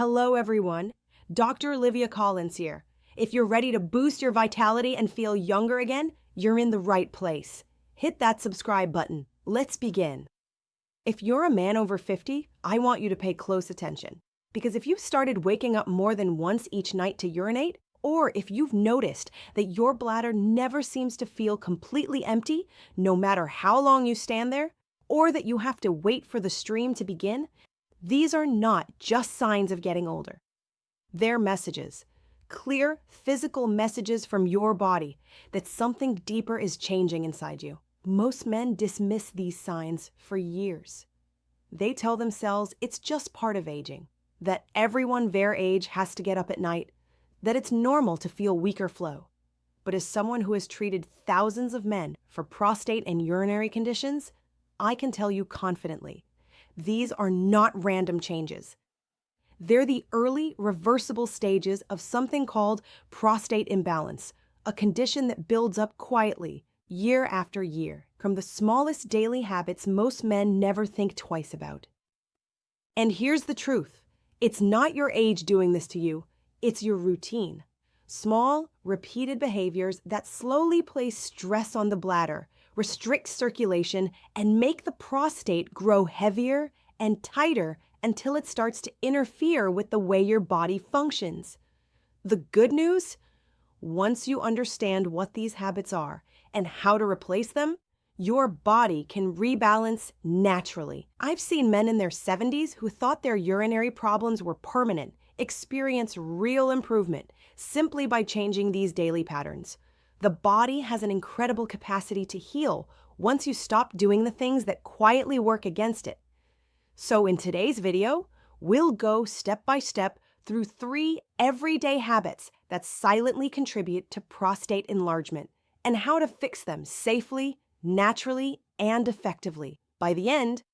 Hello, everyone. Dr. Olivia Collins here. If you're ready to boost your vitality and feel younger again, you're in the right place. Hit that subscribe button. Let's begin. If you're a man over 50, I want you to pay close attention. Because if you've started waking up more than once each night to urinate, or if you've noticed that your bladder never seems to feel completely empty, no matter how long you stand there, or that you have to wait for the stream to begin, these are not just signs of getting older. They're messages, clear physical messages from your body that something deeper is changing inside you. Most men dismiss these signs for years. They tell themselves it's just part of aging, that everyone their age has to get up at night, that it's normal to feel weaker flow. But as someone who has treated thousands of men for prostate and urinary conditions, I can tell you confidently, these are not random changes. They're the early, reversible stages of something called prostate imbalance, a condition that builds up quietly, year after year, from the smallest daily habits most men never think twice about. And here's the truth. It's not your age doing this to you. It's your routine. Small, repeated behaviors that slowly place stress on the bladder, restrict circulation, and make the prostate grow heavier and tighter until it starts to interfere with the way your body functions. The good news? Once you understand what these habits are and how to replace them, your body can rebalance naturally. I've seen men in their 70s who thought their urinary problems were permanent experience real improvement simply by changing these daily patterns. The body has an incredible capacity to heal once you stop doing the things that quietly work against it. So in today's video, we'll go step by step through 3 everyday habits that silently contribute to prostate enlargement and how to fix them safely, naturally, and effectively. By the end,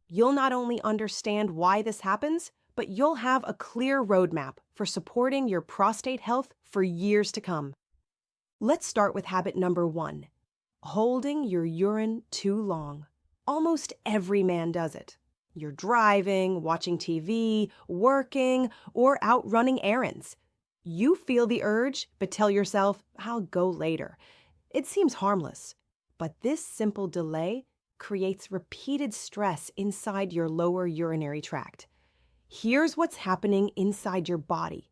you'll not only understand why this happens, but you'll have a clear roadmap for supporting your prostate health for years to come. Let's start with habit number 1, holding your urine too long. Almost every man does it. You're driving, watching TV, working, or out running errands. You feel the urge, but tell yourself, I'll go later. It seems harmless, but this simple delay creates repeated stress inside your lower urinary tract. Here's what's happening inside your body.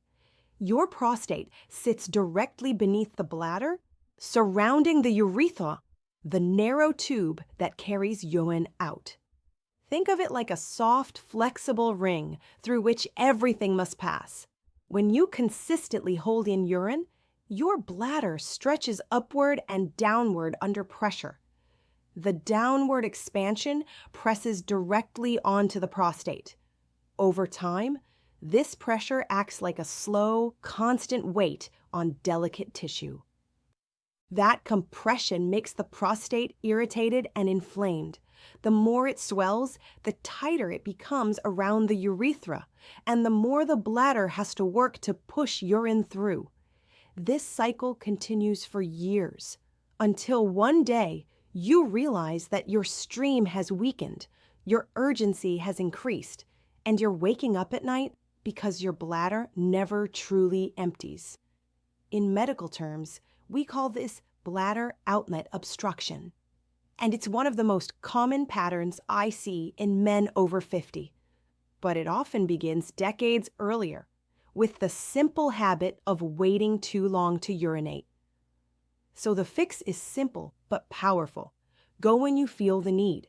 Your prostate sits directly beneath the bladder, surrounding the urethra, the narrow tube that carries urine out. Think of it like a soft, flexible ring through which everything must pass. When you consistently hold in urine, your bladder stretches upward and downward under pressure. The downward expansion presses directly onto the prostate. Over time, this pressure acts like a slow, constant weight on delicate tissue. That compression makes the prostate irritated and inflamed. The more it swells, the tighter it becomes around the urethra, and the more the bladder has to work to push urine through. This cycle continues for years, until one day you realize that your stream has weakened, your urgency has increased, and you're waking up at night because your bladder never truly empties. In medical terms, we call this bladder outlet obstruction. And it's one of the most common patterns I see in men over 50. But it often begins decades earlier, with the simple habit of waiting too long to urinate. So the fix is simple but powerful. Go when you feel the need.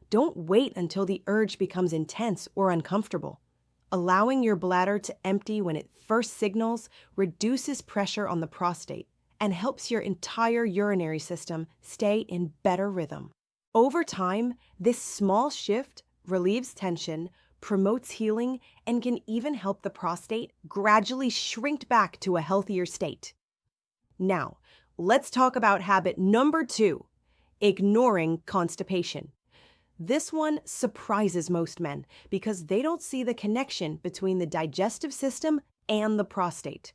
Don't wait until the urge becomes intense or uncomfortable. Allowing your bladder to empty when it first signals reduces pressure on the prostate and helps your entire urinary system stay in better rhythm. Over time, this small shift relieves tension, promotes healing, and can even help the prostate gradually shrink back to a healthier state. Now, let's talk about habit number 2, ignoring constipation. This one surprises most men because they don't see the connection between the digestive system and the prostate.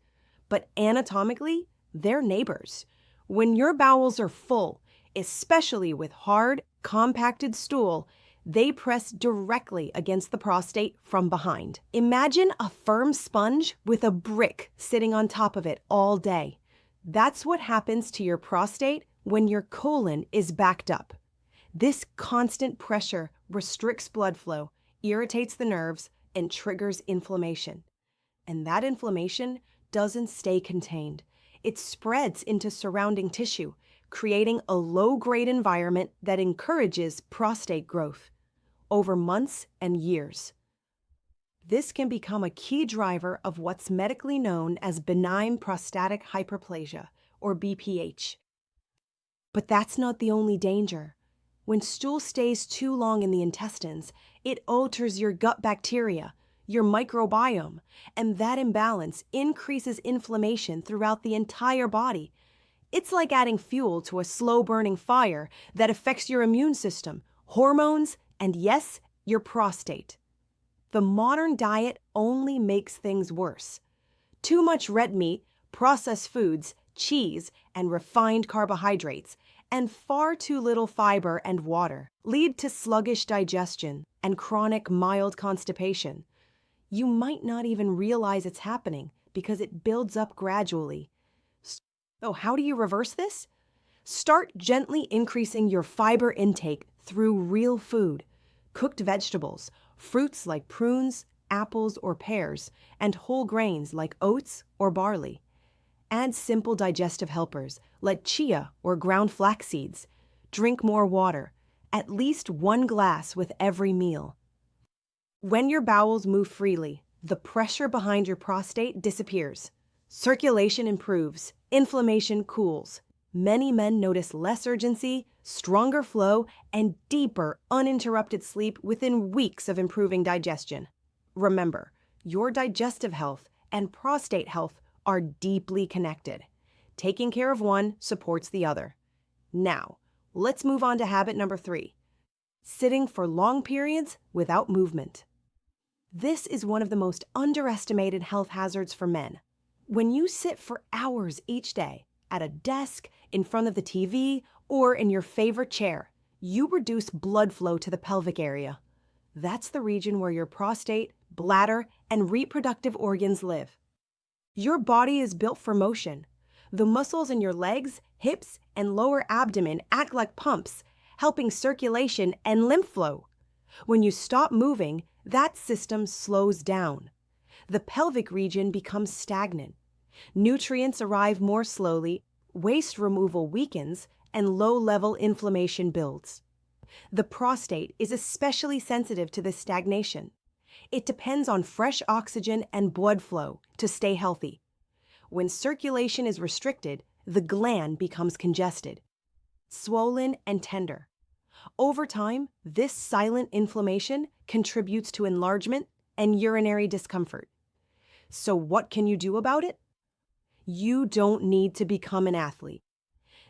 But anatomically, they're neighbors. When your bowels are full, especially with hard, compacted stool, They press directly against the prostate from behind. Imagine a firm sponge with a brick sitting on top of it all day. That's what happens to your prostate when your colon is backed up. This constant pressure restricts blood flow, irritates the nerves, and triggers inflammation. And that inflammation doesn't stay contained. It spreads into surrounding tissue, creating a low-grade environment that encourages prostate growth over months and years. This can become a key driver of what's medically known as benign prostatic hyperplasia, or BPH. But that's not the only danger. When stool stays too long in the intestines, it alters your gut bacteria, your microbiome, and that imbalance increases inflammation throughout the entire body. It's like adding fuel to a slow-burning fire that affects your immune system, hormones, and yes, your prostate. The modern diet only makes things worse. Too much red meat, processed foods, cheese, and refined carbohydrates, and far too little fiber and water lead to sluggish digestion and chronic mild constipation. You might not even realize it's happening because it builds up gradually. So how do you reverse this? Start gently increasing your fiber intake through real food, cooked vegetables, fruits like prunes, apples, or pears, and whole grains like oats or barley. Add simple digestive helpers like chia or ground flax seeds. Drink more water, at least 1 glass with every meal. When your bowels move freely, the pressure behind your prostate disappears. Circulation improves, inflammation cools. Many men notice less urgency, stronger flow, and deeper, uninterrupted sleep within weeks of improving digestion. Remember, your digestive health and prostate health are deeply connected. Taking care of one supports the other. Now, let's move on to habit number 3. Sitting for long periods without movement. This is one of the most underestimated health hazards for men. When you sit for hours each day, at a desk, in front of the TV, or in your favorite chair, you reduce blood flow to the pelvic area. That's the region where your prostate, bladder, and reproductive organs live. Your body is built for motion. The muscles in your legs, hips, and lower abdomen act like pumps, helping circulation and lymph flow. When you stop moving, that system slows down. The pelvic region becomes stagnant. Nutrients arrive more slowly, waste removal weakens, and low-level inflammation builds. The prostate is especially sensitive to this stagnation. It depends on fresh oxygen and blood flow to stay healthy. When circulation is restricted, the gland becomes congested, swollen, and tender. Over time, this silent inflammation contributes to enlargement and urinary discomfort. So what can you do about it? You don't need to become an athlete.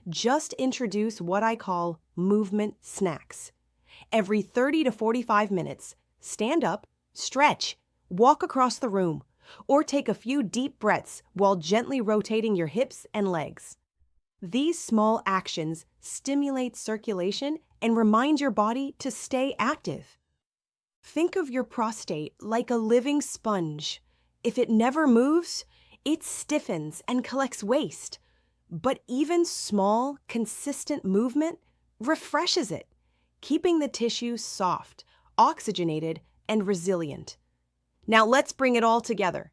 Just introduce what I call movement snacks. Every 30 to 45 minutes, stand up, stretch, walk across the room, or take a few deep breaths while gently rotating your hips and legs. These small actions stimulate circulation and remind your body to stay active. Think of your prostate like a living sponge. If it never moves, it stiffens and collects waste. But even small, consistent movement refreshes it, keeping the tissue soft, oxygenated, and resilient. Now let's bring it all together.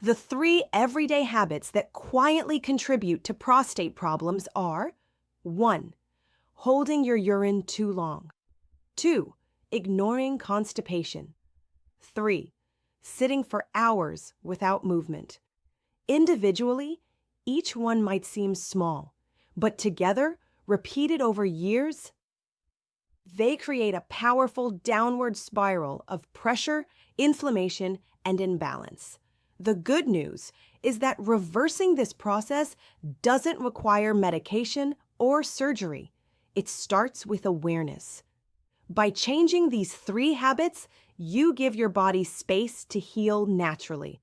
The 3 everyday habits that quietly contribute to prostate problems are: 1. Holding your urine too long. 2. Ignoring constipation. 3. Sitting for hours without movement. Individually, each one might seem small, but together, repeated over years, they create a powerful downward spiral of pressure, inflammation, and imbalance. The good news is that reversing this process doesn't require medication or surgery. It starts with awareness. By changing these 3 habits, you give your body space to heal naturally.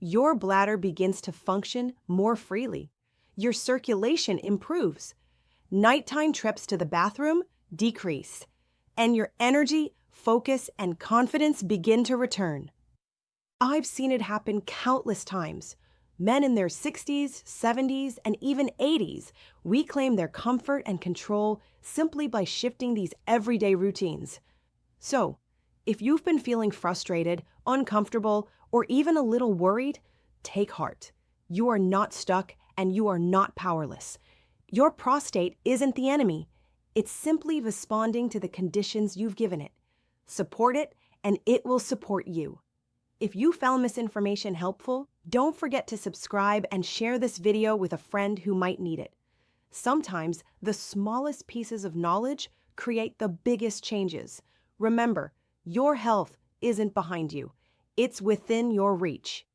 Your bladder begins to function more freely. Your circulation improves. Nighttime trips to the bathroom decrease. and your energy, focus, and confidence begin to return. I've seen it happen countless times. Men in their 60s, 70s, and even 80s reclaim their comfort and control simply by shifting these everyday routines. So, if you've been feeling frustrated, uncomfortable, or even a little worried, take heart. You are not stuck and you are not powerless. Your prostate isn't the enemy. It's simply responding to the conditions you've given it. Support it, and it will support you. If you found this information helpful, don't forget to subscribe and share this video with a friend who might need it. Sometimes the smallest pieces of knowledge create the biggest changes. Remember, your health isn't behind you. It's within your reach.